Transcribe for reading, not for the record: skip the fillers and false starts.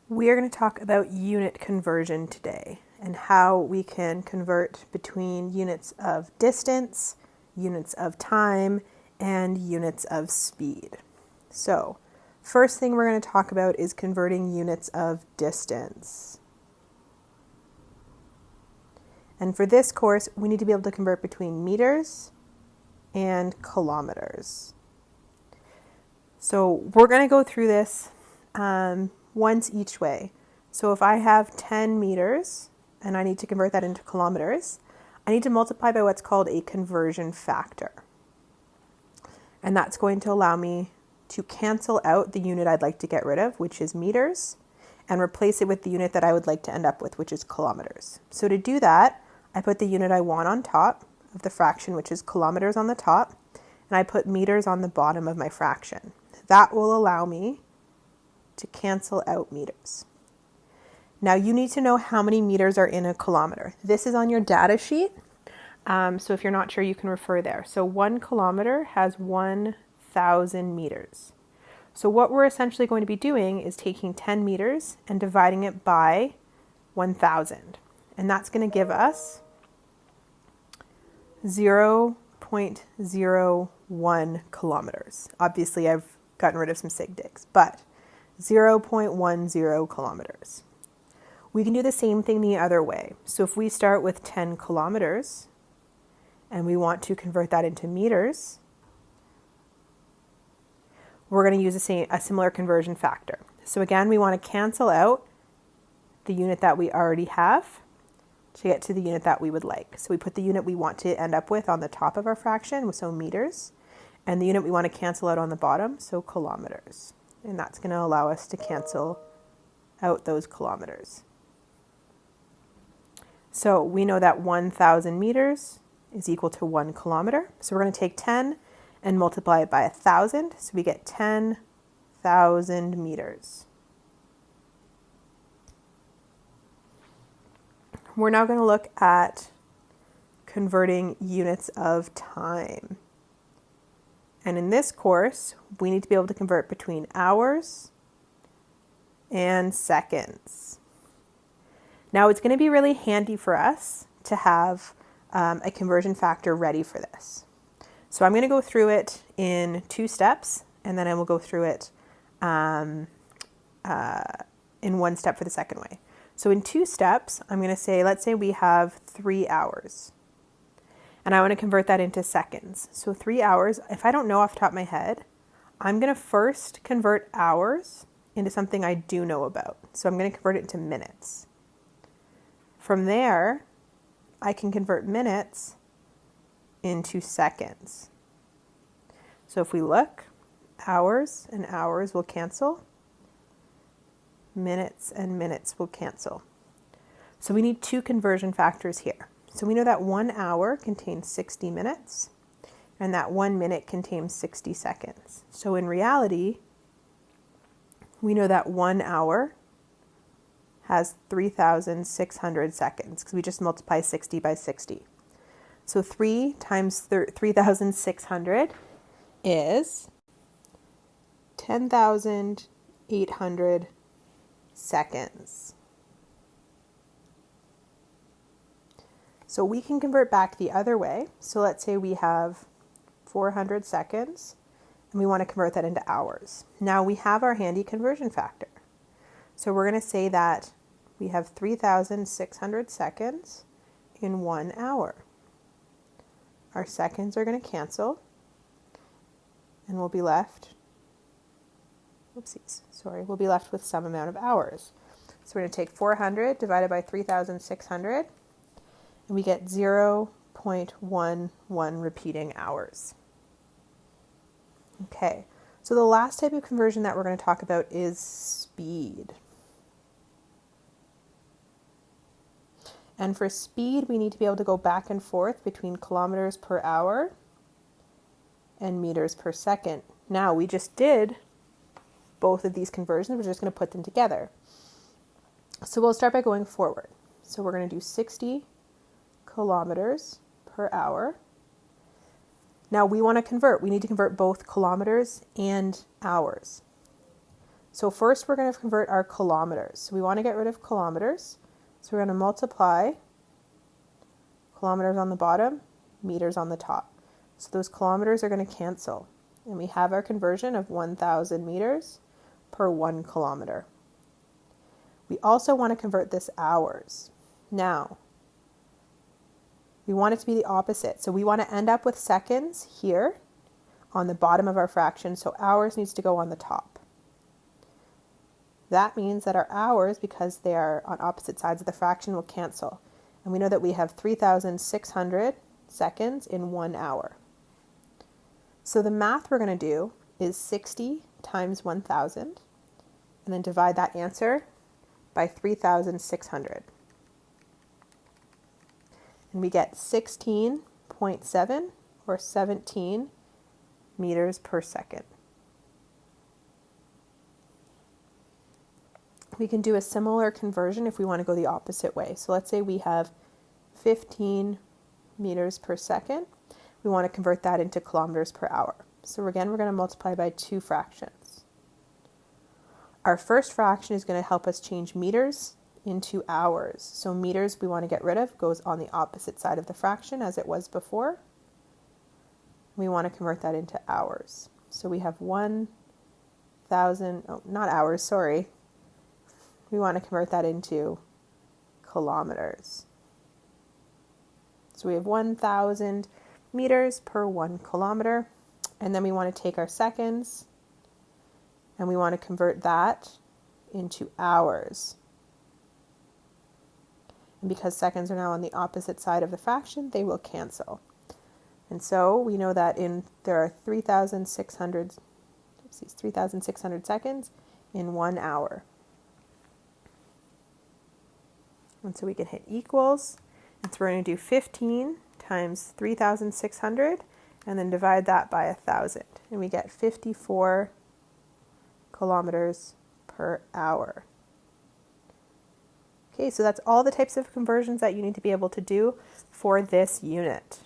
We are going to talk about unit conversion today and how we can convert between units of distance, units of time, and units of speed. So, first thing we're going to talk about is converting units of distance. And for this course, we need to be able to convert between meters and kilometers. So we're going to go through this once each way. So if I have 10 meters and I need to convert that into kilometers, I need to multiply by what's called a conversion factor. And that's going to allow me to cancel out the unit I'd like to get rid of, which is meters, and replace it with the unit that I would like to end up with, which is kilometers. So to do that, I put the unit I want on top of the fraction, which is kilometers on the top, and I put meters on the bottom of my fraction. That will allow me to cancel out meters. Now you need to know how many meters are in a kilometer. This is on your data sheet. So if you're not sure, you can refer there. So 1 kilometer has 1,000 meters. So what we're essentially going to be doing is taking 10 meters and dividing it by 1,000. And that's going to give us 0.01 kilometers. Obviously, I've gotten rid of some sig digs, but 0.10 kilometers. We can do the same thing the other way. So if we start with 10 kilometers and we want to convert that into meters, we're going to use a similar conversion factor. So again, we want to cancel out the unit that we already have to get to the unit that we would like. So we put the unit we want to end up with on the top of our fraction, so meters, and the unit we want to cancel out on the bottom, so kilometers. And that's going to allow us to cancel out those kilometers. So we know that 1,000 meters is equal to 1 kilometer. So we're going to take 10 and multiply it by 1,000. So we get 10,000 meters. We're now going to look at converting units of time. And in this course, we need to be able to convert between hours and seconds. Now, it's going to be really handy for us to have a conversion factor ready for this. So I'm going to go through it in 2 steps, and then I will go through it in 1 step for the second way. So in 2 steps, I'm going to say, let's say we have 3 hours. And I want to convert that into seconds. So 3 hours, if I don't know off the top of my head, I'm going to first convert hours into something I do know about. So I'm going to convert it into minutes. From there, I can convert minutes into seconds. So if we look, hours and hours will cancel. Minutes and minutes will cancel. So we need 2 conversion factors here. So we know that 1 hour contains 60 minutes and that 1 minute contains 60 seconds. So in reality, we know that 1 hour has 3,600 seconds because we just multiply 60 by 60. So 3 times 3,600 is 10,800 seconds. So we can convert back the other way. So let's say we have 400 seconds and we want to convert that into hours. Now we have our handy conversion factor. So we're going to say that we have 3,600 seconds in 1 hour. Our seconds are going to cancel and we'll be left we'll be left with some amount of hours. So we're going to take 400 divided by 3,600 and we get 0.11 repeating hours. Okay, so the last type of conversion that we're going to talk about is speed. And for speed, we need to be able to go back and forth between kilometers per hour and meters per second. Now, we just did both of these conversions. We're just going to put them together. So we'll start by going forward. So we're going to do 60 kilometers per hour. Now we want to convert. We need to convert both kilometers and hours. So first we're going to convert our kilometers. So we want to get rid of kilometers. So we're going to multiply kilometers on the bottom, meters on the top. So those kilometers are going to cancel. And we have our conversion of 1,000 meters per 1 kilometer. We also want to convert this hours. Now, we want it to be the opposite. So we want to end up with seconds here on the bottom of our fraction. So hours needs to go on the top. That means that our hours, because they are on opposite sides of the fraction, will cancel. And we know that we have 3,600 seconds in 1 hour. So the math we're going to do is 60 times 1,000, and then divide that answer by 3,600. And we get 16.7 or 17 meters per second. We can do a similar conversion if we want to go the opposite way. So let's say we have 15 meters per second. We want to convert that into kilometers per hour. So again, we're going to multiply by 2 fractions. Our first fraction is going to help us change meters into hours. So meters we want to get rid of goes on the opposite side of the fraction as it was before. We want to convert that into hours. So we have 1,000, not hours, sorry. We want to convert that into kilometers. So we have 1,000 meters per 1 kilometer. And then we want to take our seconds and we want to convert that into hours. And because seconds are now on the opposite side of the fraction, they will cancel. And so we know that there are 3,600 seconds in 1 hour. And so we can hit equals. And so we're going to do 15 times 3,600 and then divide that by 1,000. And we get 54 kilometers per hour. Okay, so that's all the types of conversions that you need to be able to do for this unit.